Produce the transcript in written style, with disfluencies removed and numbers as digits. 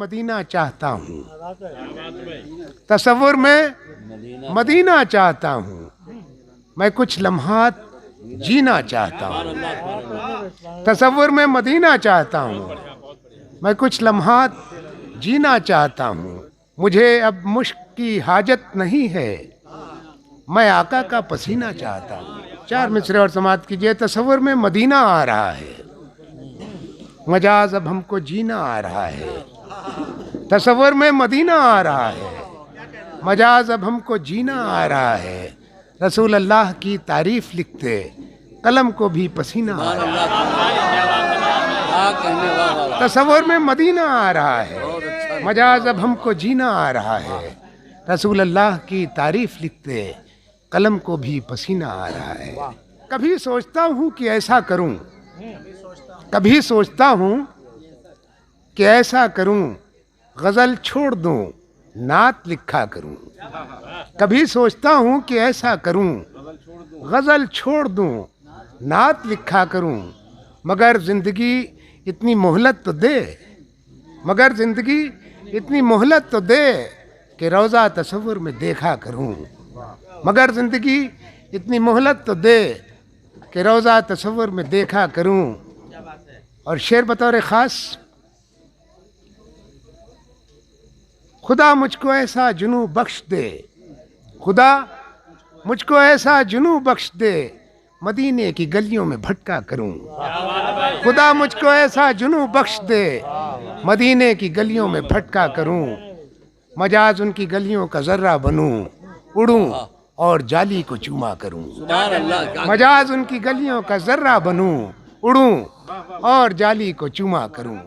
مدینہ چاہتا ہوں، تصور میں مدینہ چاہتا ہوں، میں کچھ لمحات جینا چاہتا ہوں، تصور میں مدینہ چاہتا ہوں، میں کچھ لمحات جینا چاہتا ہوں، مجھے اب مشق کی حاجت نہیں ہے، میں آقا کا پسینہ چاہتا ہوں۔ 4 مصرے اور سماعت کیجئے۔ تصور میں مدینہ آ رہا ہے، مجاز اب ہم کو جینا آ رہا ہے، تصور میں مدینہ آ رہا ہے، مجاز اب ہم کو جینا آ رہا ہے، رسول اللہ کی تعریف لکھتے قلم کو بھی پسینہ آ رہا ہے، تصور میں مدینہ آ رہا ہے، مجاز اب ہم کو جینا آ رہا ہے، رسول اللہ کی تعریف لکھتے قلم کو بھی پسینہ آ رہا ہے۔ کبھی سوچتا ہوں کہ ایسا کروں، کبھی سوچتا ہوں کہ ایسا کروں، غزل چھوڑ دوں نعت لکھا کروں، کبھی سوچتا ہوں کہ ایسا کروں، غزل چھوڑ دوں نعت لکھا کروں، مگر زندگی اتنی مہلت تو دے، مگر زندگی اتنی مہلت تو دے کہ روضہ تصور میں دیکھا کروں، مگر زندگی اتنی مہلت تو دے کہ روضہ تصور میں دیکھا کروں۔ اور شعر بطور خاص، خدا مجھ کو ایسا جنوں بخش دے، خدا مجھ کو ایسا جنوں بخش دے، مدینے کی گلیوں میں بھٹکا کروں، خدا مجھ کو ایسا جنوں بخش دے، مدینے کی گلیوں میں بھٹکا کروں، مجاز ان کی گلیوں کا ذرہ بنوں، اڑوں اور جالی کو چوما کروں، مجاز ان کی گلیوں کا ذرہ بنوں، اڑوں اور جالی کو چوما کروں۔